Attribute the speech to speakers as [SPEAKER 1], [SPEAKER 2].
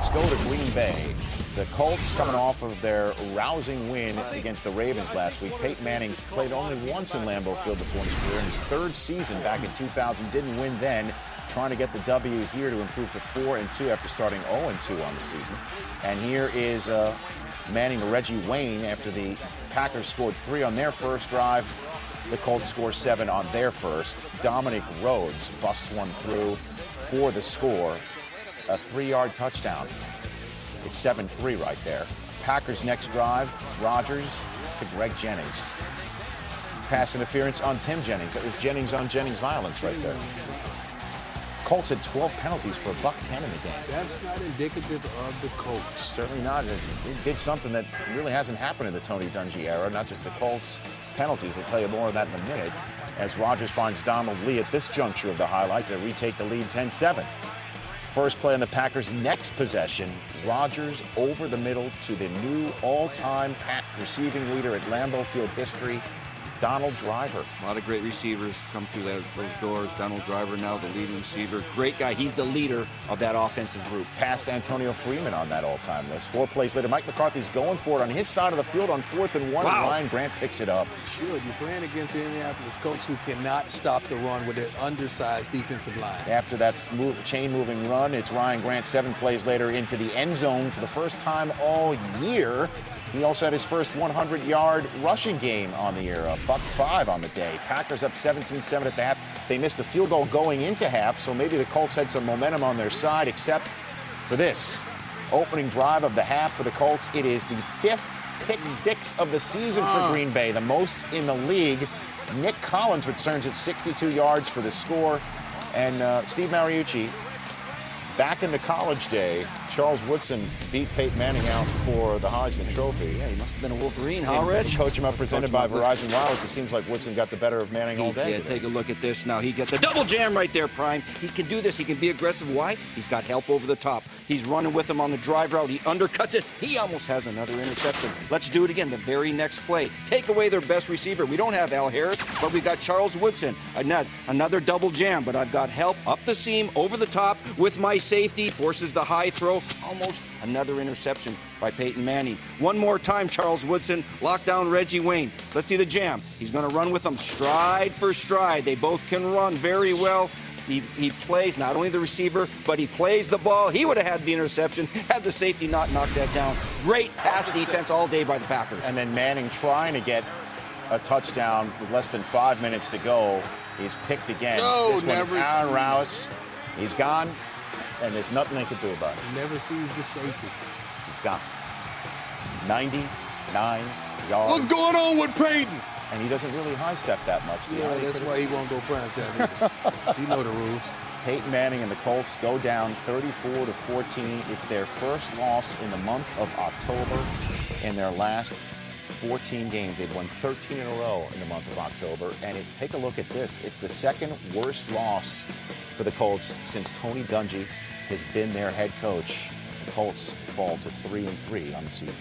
[SPEAKER 1] Let's go to Green Bay. The Colts coming off of their rousing win against the Ravens last week. Peyton Manning played only once in Lambeau Field before in his career. In his third season back in 2000, didn't win then. Trying to get the W here to improve to 4-2 after starting 0-2 on the season. And here is Manning to Reggie Wayne after the Packers scored 3 on their first drive. The Colts score 7 on their first. Dominic Rhodes busts one through for the score. A 3-yard touchdown. It's 7-3 right there. Packers next drive, Rodgers to Greg Jennings. Pass interference on Tim Jennings. That was Jennings on Jennings violence right there. Colts had 12 penalties for $110 in the game.
[SPEAKER 2] That's not indicative of the Colts.
[SPEAKER 1] Certainly not. It did something that really hasn't happened in the Tony Dungy era, not just the Colts penalties. We'll tell you more of that in a minute as Rodgers finds Donald Lee at this juncture of the highlight to retake the lead 10-7. First play on the Packers' next possession, Rodgers over the middle to the new all-time Pack receiving leader at Lambeau Field history, Donald Driver.
[SPEAKER 3] A lot of great receivers come through those doors. Donald Driver now the leading receiver. Great guy. He's the leader of that offensive group.
[SPEAKER 1] Passed Antonio Freeman on that all-time list. 4 plays later, Mike McCarthy's going for it on his side of the field on 4th and 1.
[SPEAKER 3] Wow.
[SPEAKER 1] Ryan Grant picks it up.
[SPEAKER 2] Sure, you're playing against the Indianapolis Colts who cannot stop the run with their undersized defensive line.
[SPEAKER 1] After that chain-moving run, it's Ryan Grant 7 plays later into the end zone for the first time all year. He also had his first 100-yard rushing game on the year, $105 on the day. Packers up 17-7 at the half. They missed a field goal going into half, so maybe the Colts had some momentum on their side, except for this opening drive of the half for the Colts. It is the 5th pick 6 of the season for Green Bay, the most in the league. Nick Collins returns at 62 yards for the score. And Steve Mariucci, back in the college day, Charles Woodson beat Peyton Manning out for the Heisman Trophy.
[SPEAKER 3] Yeah, he must have been a Wolverine, huh, Rich?
[SPEAKER 1] Coach him up presented by Verizon Wireless. It seems like Woodson got the better of Manning all day.
[SPEAKER 3] Yeah, take a look at this now. He gets a double jam right there, Prime. He can do this. He can be aggressive. Why? He's got help over the top. He's running with him on the drive route. He undercuts it. He almost has another interception. Let's do it again. The very next play. Take away their best receiver. We don't have Al Harris, but we got Charles Woodson. Another double jam, but I've got help up the seam, over the top with my safety. Forces the high throw. Almost another interception by Peyton Manning. One more time, Charles Woodson. Lock down Reggie Wayne. Let's see the jam. He's going to run with them stride for stride. They both can run very well. He plays not only the receiver, but he plays the ball. He would have had the interception had the safety not knocked that down. Great pass defense all day by the Packers.
[SPEAKER 1] And then Manning trying to get a touchdown with less than 5 minutes to go. He's picked again.
[SPEAKER 2] No,
[SPEAKER 1] this one,
[SPEAKER 2] never
[SPEAKER 1] Aaron
[SPEAKER 2] seen.
[SPEAKER 1] Rouse. He's gone, and there's nothing they could do about it.
[SPEAKER 2] Never sees the safety.
[SPEAKER 1] He's gone. 99 yards.
[SPEAKER 2] What's going on with Peyton?
[SPEAKER 1] And he doesn't really high step that much. Do you know?
[SPEAKER 2] Yeah, that's why he won't go prime time either. You know the rules.
[SPEAKER 1] Peyton Manning and the Colts go down 34-14. It's their first loss in the month of October. In their last 14 games, they've won 13 in a row in the month of October. And take a look at this. It's the second worst loss for the Colts since Tony Dungy has been their head coach. The Colts fall to 3-3 on the season.